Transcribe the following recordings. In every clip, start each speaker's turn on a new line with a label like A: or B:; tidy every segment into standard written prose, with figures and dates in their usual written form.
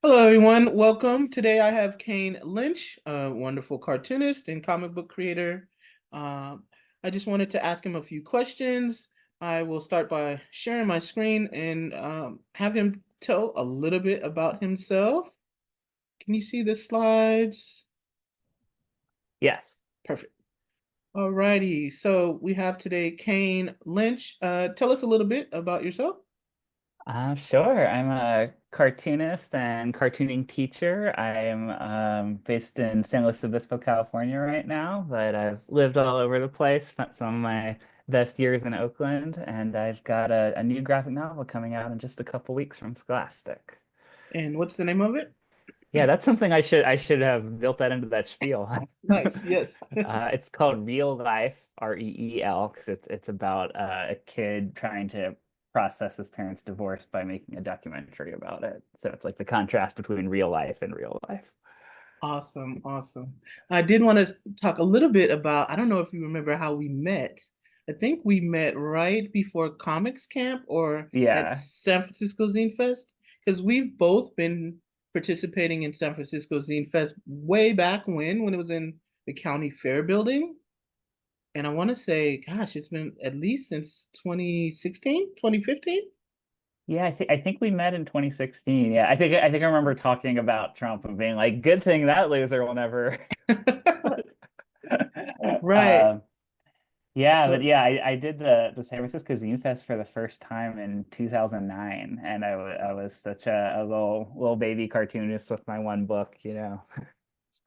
A: Hello, everyone. Welcome. Today I have Kane Lynch, a wonderful cartoonist and comic book creator. Um, I just wanted to ask him a few questions. I will start by sharing my screen and have him tell a little bit about himself. Can you see the slides?
B: Yes.
A: Perfect. Alrighty. So we have today Kane Lynch. Tell us a little bit about yourself.
B: Sure. I'm a cartoonist and cartooning teacher. I'm based in San Luis Obispo, California right now, but I've lived all over the place, spent some of my best years in Oakland, and I've got a new graphic novel coming out in just a couple weeks from Scholastic.
A: And what's the name of it?
B: Yeah, that's something I should have built that into that spiel.
A: Nice. Yes.
B: It's called Real Life, REEL, because it's about a kid trying to process his parents' divorce by making a documentary about it. So it's like the contrast between real life and real life.
A: Awesome, awesome. I did want to talk a little bit about, I don't know if you remember how we met. I think we met right before Comics Camp or at
B: Yeah.
A: San Francisco Zine Fest, because we've both been participating in San Francisco Zine Fest way back when it was in the county fair building. And I want to say, gosh, it's been at least since 2016, 2015.
B: Yeah, I think we met in 2016. Yeah, I think I remember talking about Trump and being like, good thing that loser will never.
A: Right.
B: Um, Yeah, but
A: So,
B: yeah, I did the San Francisco Zine Fest for the first time in 2009, and I was such a little baby cartoonist with my one book, you know.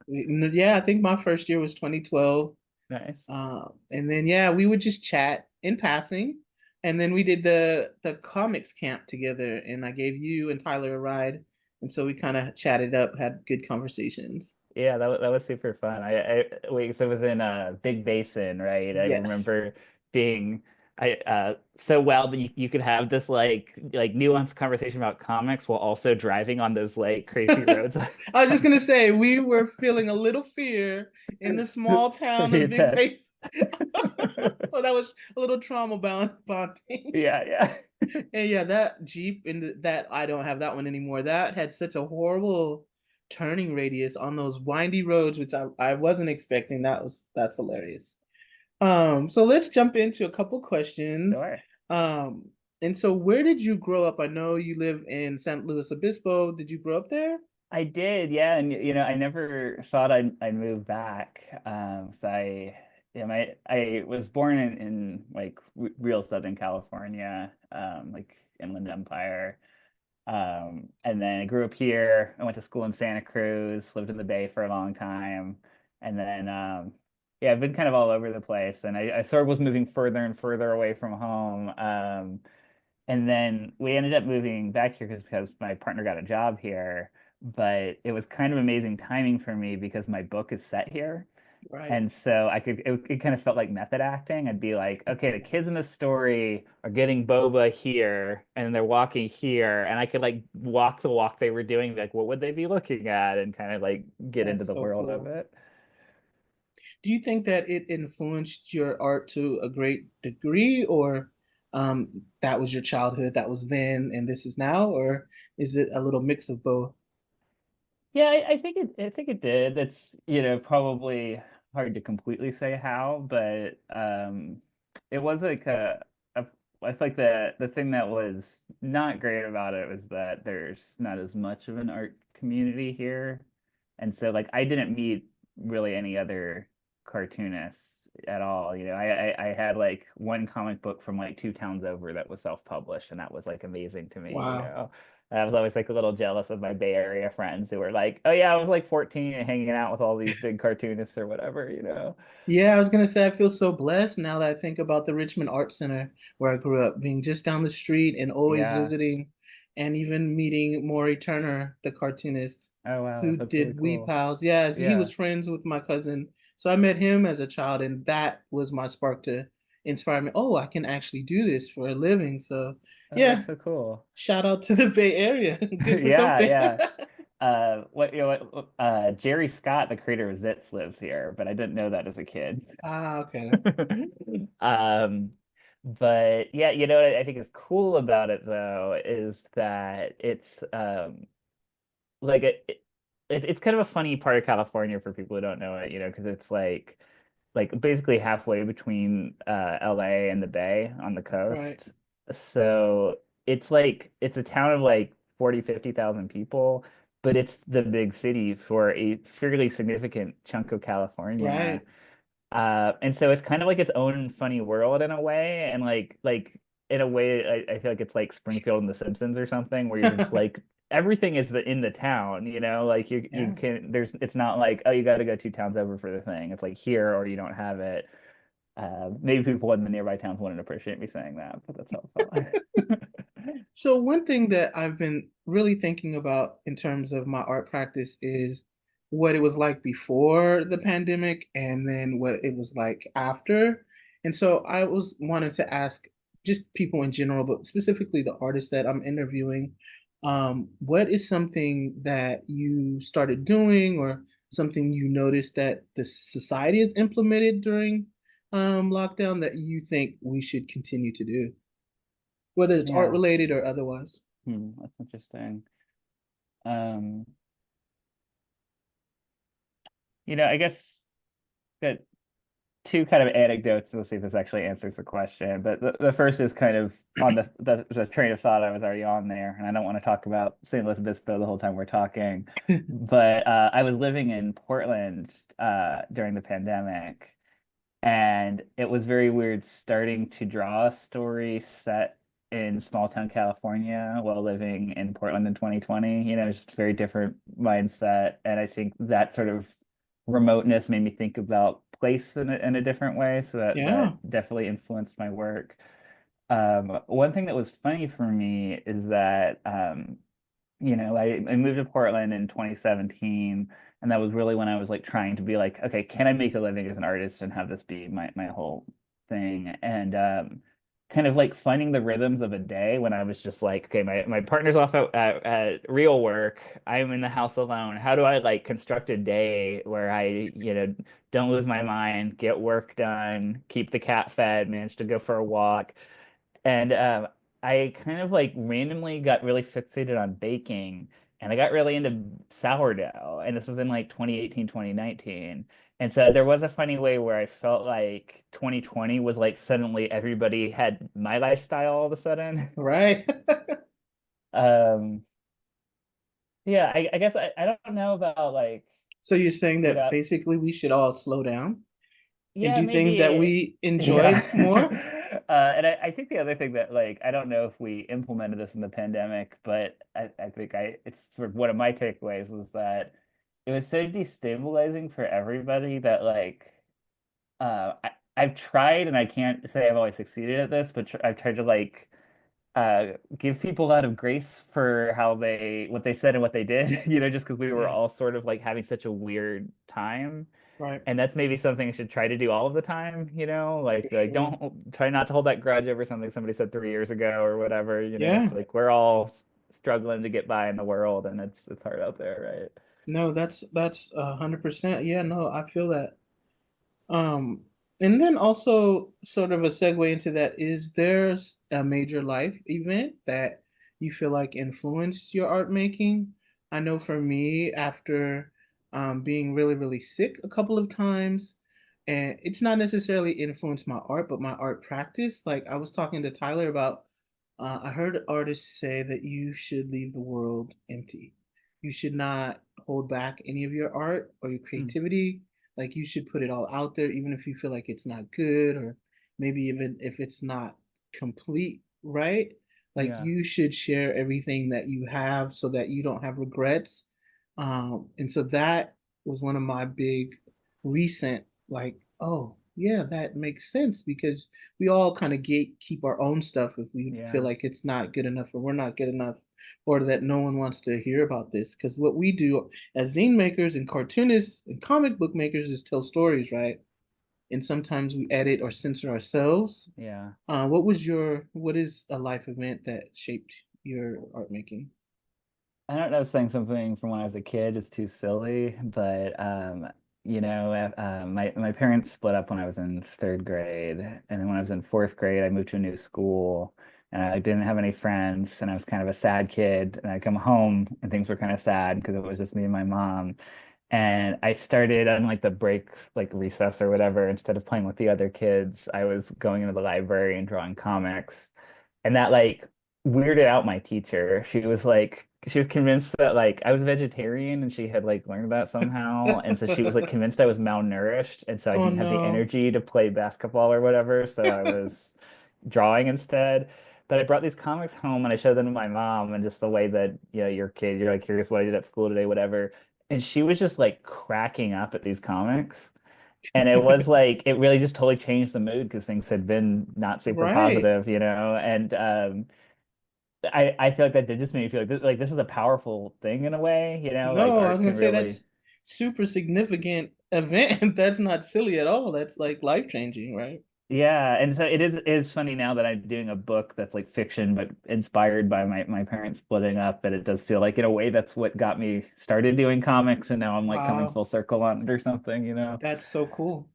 A: yeah, I think my first year was 2012.
B: Nice.
A: And then yeah, we would just chat in passing. And then we did the comics camp together, and I gave you and Tyler a ride. And so we kind of chatted up, had good conversations.
B: Yeah, that was super fun. Wait, so it was in Big Basin, right? I
A: Yes.
B: remember being I so well that you could have this like nuanced conversation about comics while also driving on those like crazy roads.
A: I was just gonna say we were feeling a little fear in the small
B: It's
A: town
B: pretty
A: of Big
B: intense.
A: Face. So that was a little trauma bonding.
B: Yeah, yeah.
A: And yeah, that Jeep and that I don't have that one anymore. That had such a horrible turning radius on those windy roads, which I wasn't expecting. That's hilarious. So let's jump into a couple questions.
B: Sure.
A: Um, and so where did you grow up? I know you live in San Luis Obispo. Did you grow up there?
B: I did, yeah, and you know, I never thought I'd move back. So I was born in like r real Southern California, like Inland Empire. And then I grew up here. I went to school in Santa Cruz, lived in the Bay for a long time, and then yeah, I've been kind of all over the place. And I sort of was moving further and further away from home. And then we ended up moving back here because my partner got a job here. But it was kind of amazing timing for me because my book is set here.
A: Right.
B: And so it kind of felt like method acting. I'd be like, okay, the kids in
A: Yes.
B: the story are getting boba here and they're walking here. And I could like walk the walk they were doing, like, what would they be looking at? And kind of like get into
A: That's
B: the
A: so
B: world of
A: cool.
B: it.
A: Do you think that it influenced your art to a great degree, or that was your childhood, that was then, and this is now, or is it a little mix of both?
B: Yeah, I think it did. It's, you know, probably hard to completely say how, but it was like I feel like the thing that was not great about it was that there's not as much of an art community here. And so like I didn't meet really any other cartoonists at all. You know, I had like one comic book from like two towns over that was self-published, and that was like amazing to me, you
A: Wow.
B: know. I was always like a little jealous of my Bay Area friends who were like, "Oh yeah, I was like 14 and hanging out with all these big cartoonists or whatever," you know.
A: Yeah, I was gonna say I feel so blessed now that I think about the Richmond Art Center where I grew up, being just down the street and always
B: Yeah.
A: visiting, and even meeting Maury Turner, the cartoonist
B: Oh
A: who
B: wow, that's really
A: did We
B: cool.
A: Pals. Yeah, he
B: Yeah.
A: was friends with my cousin. So I met him as a child, and that was my spark to inspire me. Oh, I can actually do this for a living. So
B: Oh, that's
A: yeah,
B: so cool.
A: shout out to the Bay Area. Good for
B: Yeah,
A: something.
B: yeah. What you know what Jerry Scott, the creator of Zits, lives here, but I didn't know that as a kid.
A: Ah, okay.
B: Um, but yeah, you know what I think is cool about it though is that it's like it's kind of a funny part of California for people who don't know it, because it's like basically halfway between LA and the Bay on the
A: Right,
B: coast. So it's a town of like 40, 50,000 people, but it's the big city for a fairly significant chunk of California.
A: right.
B: And so it's kind of like its own funny world in a way, and like in a way, I feel like it's like Springfield and The Simpsons or something, where you're just like everything is in the town, like you
A: Yeah.
B: can it's not like, oh, you got to go 2 towns over for the thing. It's like here or you don't have it. Maybe people in the nearby towns wouldn't appreciate me saying that, but that's helpful.
A: So one thing that I've been really thinking about in terms of my art practice is what it was like before the pandemic and then what it was like after. And so I was wanted to ask just people in general, but specifically the artists that I'm interviewing, what is something that you started doing or something you noticed that the society has implemented during lockdown that you think we should continue to do, whether it's art
B: Yeah.
A: related or otherwise?
B: That's interesting. Um, I guess that two kind of anecdotes. We'll see if this actually answers the question. But the first is kind of on the train of thought I was already on there, and I don't want to talk about St. Louis Obispo the whole time we're talking. But I was living in Portland during the pandemic, and it was very weird starting to draw a story set in small town California while living in Portland in 2020. Just very different mindset. And I think that sort of remoteness made me think about place in a different way. So that
A: Yeah.
B: definitely influenced my work. One thing that was funny for me is that I moved to Portland in 2017, and that was really when I was like trying to be like, okay, can I make a living as an artist and have this be my whole thing? And kind of like finding the rhythms of a day when I was just like, okay, my partner's also at real work. I'm in the house alone. How do I like construct a day where I don't lose my mind, get work done, keep the cat fed, manage to go for a walk? And I kind of like randomly got really fixated on baking, and I got really into sourdough. And this was in like 2018, 2019. And so there was a funny way where I felt like 2020 was like suddenly everybody had my lifestyle all of a sudden.
A: Right.
B: Um, yeah, I guess I don't know about like,
A: So you're saying
B: you
A: that
B: know,
A: basically we should all slow down and
B: yeah,
A: do things that
B: maybe.
A: we
B: Yeah.
A: enjoy more?
B: And I think the other thing that like I don't know if we implemented this in the pandemic, but I think it's sort of one of my takeaways was that it was so destabilizing for everybody that like I've tried, and I can't say I've always succeeded at this, but I've tried to like give people a lot of grace for what they said and what they did, just because we were
A: Yeah.
B: all sort of like having such a weird time.
A: Right.
B: And that's maybe something I should try to do all of the time,
A: For
B: like
A: sure.
B: don't try not to hold that grudge over something somebody said 3 years ago or whatever, it's
A: Yeah.
B: like we're all struggling to get by in the world, and it's hard out there, right?
A: No, that's 100%. Yeah, no, I feel that. Um, and then also sort of a segue into that, is there a major life event that you feel like influenced your art making? I know for me, after being really, really sick a couple of times, and it's not necessarily influenced my art, but my art practice. Like I was talking to Tyler about, I heard artists say that you should leave the world empty. You should not hold back any of your art or your
B: Hmm.
A: creativity. Like you should put it all out there, even if you feel like it's not good, or maybe even if it's not complete, right? Like
B: Yeah.
A: you should share everything that you have so that you don't have regrets. And so that was one of my big recent, like, oh yeah, that makes sense because we all kind of gatekeep our own stuff if we feel
B: Yeah.
A: like it's not good enough or we're not good enough or that no one wants to hear about this. Because what we do as zine makers and cartoonists and comic book makers is tell stories, right? And sometimes we edit or censor ourselves.
B: Yeah.
A: What is a life event that shaped your art making?
B: I don't know if saying something from when I was a kid is too silly, but my parents split up when I was in third grade, and then when I was in fourth grade, I moved to a new school, and I didn't have any friends, and I was kind of a sad kid. And I come home and things were kind of sad because it was just me and my mom. And I started on like the break, like recess or whatever, instead of playing with the other kids, I was going into the library and drawing comics. And that like weirded out my teacher. She was convinced that like I was vegetarian and she had like learned that somehow. And so she was like convinced I was malnourished. And so I
A: Oh
B: didn't have the
A: no.
B: energy to play basketball or whatever. So I was drawing instead. But I brought these comics home and I showed them to my mom, and just the way that, your kid, you're like curious what I did at school today, whatever. And she was just like cracking up at these comics. And it was like it really just totally changed the mood because things had been not super
A: Right.
B: positive, And I feel like that did just make me feel like this is a powerful thing in a way, like
A: No, I was
B: art
A: gonna
B: can
A: say
B: really.
A: that's super significant event. That's not silly at all. That's like life changing, right?
B: Yeah, and so it is funny now that I'm doing a book that's like fiction but inspired by my parents splitting up, that it does feel like in a way that's what got me started doing comics, and now I'm like coming
A: Wow,
B: full circle on it or something.
A: that's so cool.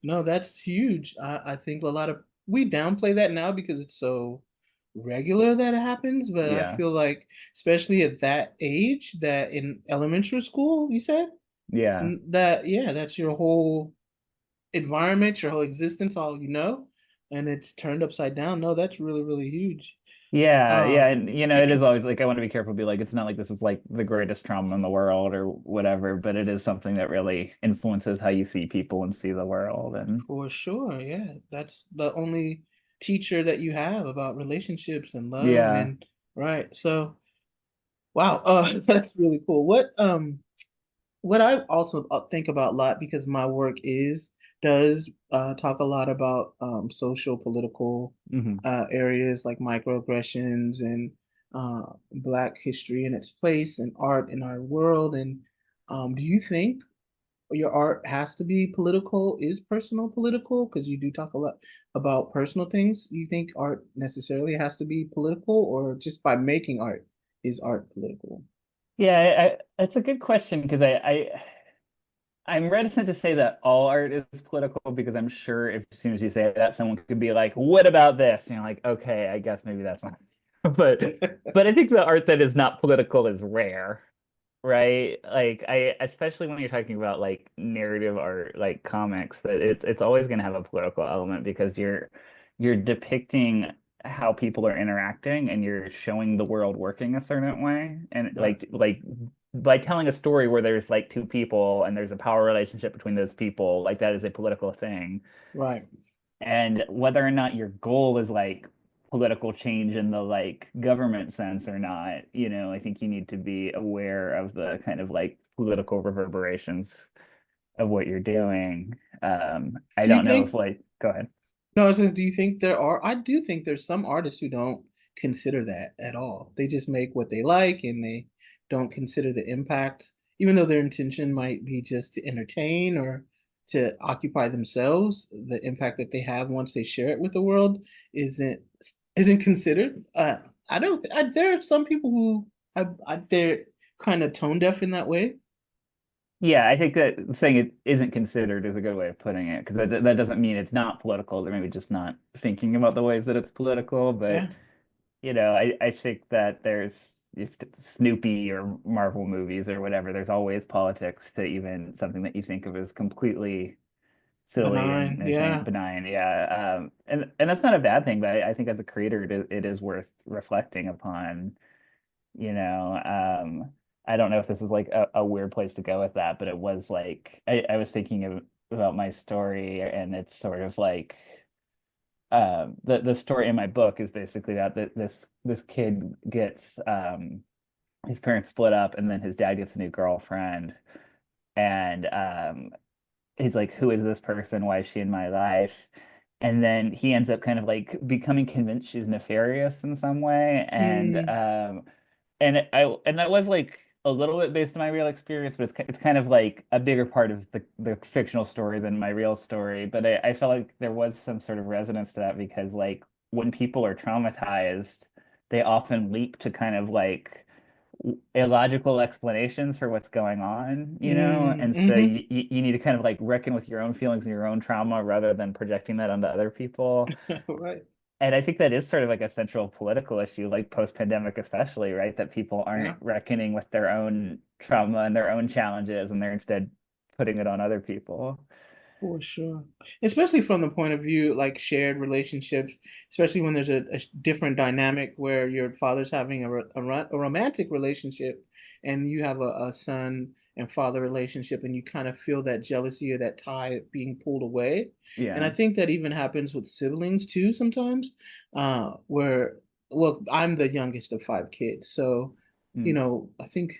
A: No, that's huge. I think a lot of we downplay that now because it's so regular that it happens, but I
B: Yeah.
A: feel like especially at that age, that in elementary school, you said
B: Yeah.
A: that yeah, that's your whole environment, your whole existence, all you know, and it's turned upside down. No, that's really, really huge.
B: Yeah, yeah,
A: Um,
B: and it is always like I want to be careful, be like it's not like this was like the greatest trauma in the world or whatever, but it is something that really influences how you see people and see the world. And
A: for sure, yeah. That's the only teacher that you have about relationships and love
B: yeah.
A: and right. So, wow, that's really cool. What I also think about a lot because my work does talk a lot about social political
B: Hmm.
A: areas like microaggressions and Black history and its place and art in our world. And do you think your art has to be political? Is personal political? Because you do talk a lot about personal things. Do you think art necessarily has to be political, or just by making art is art political?
B: Yeah, it's a good question because I'm reticent to say that all art is political, because I'm sure if as soon as you say that, someone could be like, "What about this?" And you're like, "Okay, I guess maybe that's not." But I think the art that is not political is rare, right? Like especially when you're talking about like narrative art, like comics, that it's always going to have a political element because you're depicting how people are interacting and you're showing the world working a certain way. And
A: Right,
B: like by telling a story where there's like two people and there's a power relationship between those people, like that is a political thing.
A: right.
B: And whether or not your goal is like political change in the like government sense or not, I think you need to be aware of the kind of like political reverberations of what you're doing. I
A: Do you
B: don't know if
A: think
B: like, go ahead.
A: No, I was do you think there are? I do think there's some artists who don't consider that at all. They just make what they like and they don't consider the impact, even though their intention might be just to entertain or to occupy themselves. The impact that they have once they share it with the world isn't isn't considered. I don't. There are some people who they're kind of tone deaf in that way.
B: Yeah, I think that saying it isn't considered is a good way of putting it, because that doesn't mean it's not political. They're maybe just not thinking about the ways that it's political. But
A: Yeah,
B: I think that there's, if it's Snoopy or Marvel movies or whatever, there's always politics to even something that you think of as completely silly and
A: benign. Yeah,
B: benign. Yeah. And that's not a bad thing, but I think as a creator, it is worth reflecting upon, you know. I don't know if this is like a weird place to go with that, but it was like I was thinking about my story, and it's sort of like the story in my book is basically that this kid gets his parents split up, and then his dad gets a new girlfriend, and he's like, who is this person? Why is she in my life? And then he ends up kind of like becoming convinced she's nefarious in some way.
A: mm,
B: And that was like a little bit based on my real experience, but it's kind of like a bigger part of the fictional story than my real story. But I felt like there was some sort of resonance to that, because like when people are traumatized, they often leap to kind of like illogical explanations for what's going on,
A: mm,
B: And so
A: hmm.
B: you need to kind of like reckon with your own feelings and your own trauma rather than projecting that onto other people.
A: Right.
B: And I think that is sort of like a central political issue, like post-pandemic especially, right? That people
A: Yeah.
B: aren't reckoning with their own trauma and their own challenges, and they're instead putting it on other people.
A: For sure. Especially from the point of view, like shared relationships, especially when there's a different dynamic where your father's having a romantic relationship and you have a son and father relationship, and you kind of feel that jealousy or that tie being pulled away. And I
B: Yeah.
A: think that even happens with siblings too sometimes, where, well, I'm the youngest of five kids. So,
B: Mm.
A: I think,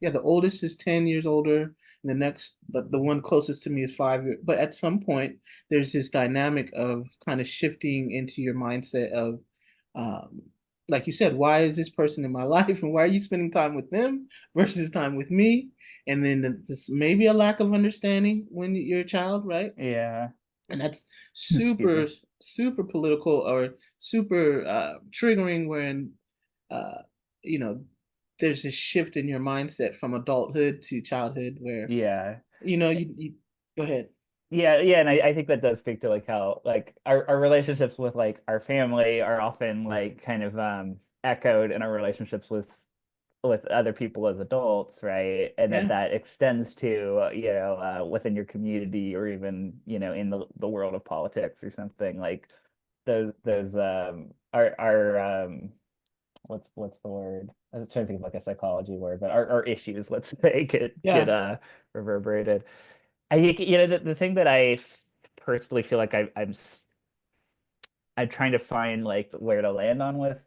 A: yeah, the oldest is 10 years older, and the one closest to me is 5 years. But at some point, there's this dynamic of kind of shifting into your mindset of, um, like you said, why is this person in my life, and why are you spending time with them versus time with me? And then this maybe a lack of understanding when you're a child, right?
B: Yeah.
A: And that's
B: Excuse me.
A: super super political or super triggering when uh you know there's a shift in your mindset from adulthood to childhood where
B: Yeah.
A: you go ahead.
B: Yeah, yeah, and I think that does speak to like how like our relationships with like our family are often like kind of echoed in our relationships with other people as adults, right? And that
A: Yeah,
B: that extends to within your community or even in the world of politics or something like those our what's the word? I was trying to think of like a psychology word, but our issues, let's say, get
A: yeah,
B: reverberated. I think the thing that personally feel like I'm trying to find like where to land on with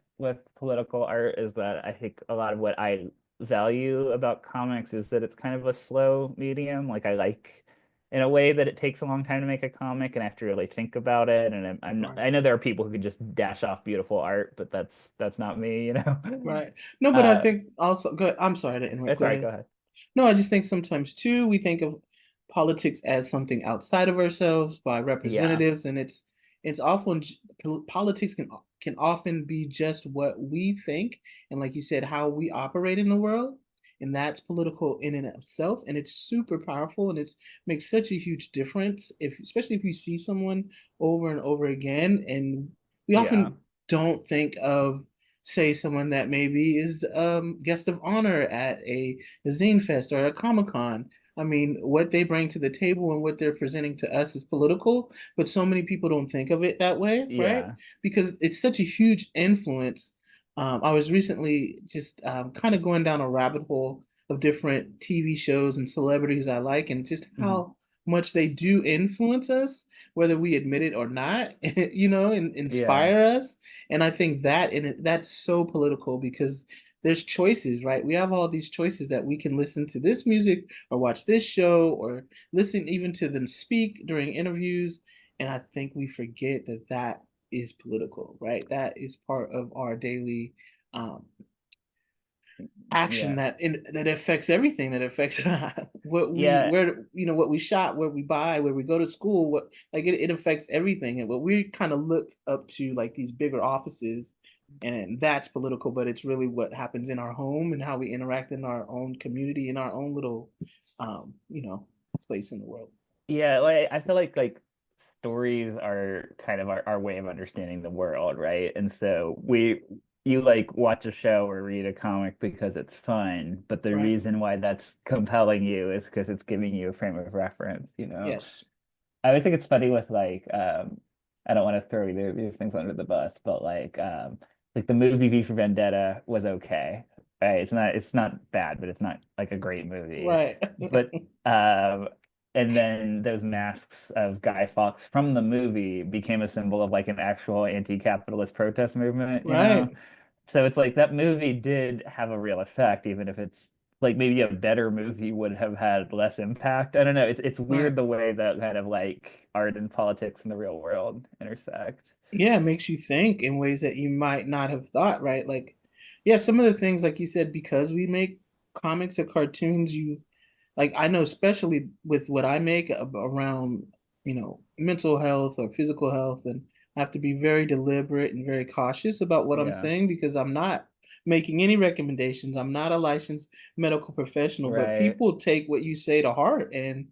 B: political art is that I think a lot of what I value about comics is that it's kind of a slow medium. Like I like in a way that it takes a long time to make a comic and I have to really think about it. And
A: right,
B: I know there are people who can just dash off beautiful art, but that's not me, you know.
A: right. No, but I
B: Uh,
A: think also, good, I'm sorry to interrupt,
B: it's
A: go
B: all right, go
A: ahead.
B: ahead.
A: No, I just think sometimes too we think of politics as something outside of ourselves by
B: Yeah,
A: representatives, and it's often politics can often be just what we think, and like you said, how we operate in the world, and that's political in and of itself, and it's super powerful, and it's makes such a huge difference if especially if you see someone over and over again, and we
B: yeah,
A: often don't think of say someone that maybe is guest of honor at a Zine Fest or a Comic Con. I mean, what they bring to the table and what they're presenting to us is political, but so many people don't think of it that way, right?
B: yeah.
A: Because it's such a huge influence. I was recently just kind of going down a rabbit hole of different TV shows and celebrities I like, and just
B: Mhm.
A: how much they do influence us, whether we admit it or not, and
B: Yeah,
A: inspire us. And I think that's so political because there's choices, right? We have all these choices that we can listen to this music or watch this show or listen even to them speak during interviews. And I think we forget that that is political, right? That is part of our daily um, action
B: yeah,
A: that affects everything, that affects what we
B: yeah.
A: where what we shop, where we buy, where we go to school, what like it affects everything. And what we kind of look up to like these bigger offices, and that's political, but it's really what happens in our home and how we interact in our own community, in our own little place in the world.
B: Yeah, like I feel like stories are kind of our way of understanding the world, right? And so you like watch a show or read a comic because it's fun, but the
A: Right.
B: reason why that's compelling you is because it's giving you a frame of reference, you know?
A: Yes.
B: I always think it's funny with like I don't want to throw these things under the bus, but like the movie V for Vendetta was okay. Right? It's not bad, but it's not like a great movie.
A: Right.
B: But and then those masks of Guy Fawkes from the movie became a symbol of like an actual anti-capitalist protest movement, you know?
A: Right.
B: So it's like that movie did have a real effect, even if it's like maybe a better movie would have had less impact. I don't know. It's
A: Right.
B: weird the way that kind of like art and politics in the real world intersect.
A: Yeah, it makes you think in ways that you might not have thought, right? Like, yeah, some of the things, like you said, because we make comics or cartoons, like, I know, especially with what I make around, mental health or physical health, and I have to be very deliberate and very cautious about what I'm
B: Yeah,
A: saying because I'm not making any recommendations. I'm not a licensed medical professional, but
B: right.
A: people take what you say to heart. And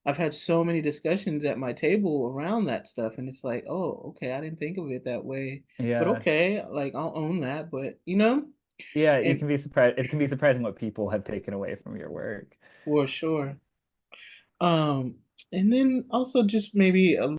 A: I've had so many discussions at my table around that stuff, and it's like, oh, okay, I didn't think of it that way, but
B: Yeah.
A: okay, like I'll own that. But
B: Yeah, you
A: and
B: can be surprised. It can be surprising what people have taken away from your work.
A: for sure. Um, and then also just maybe a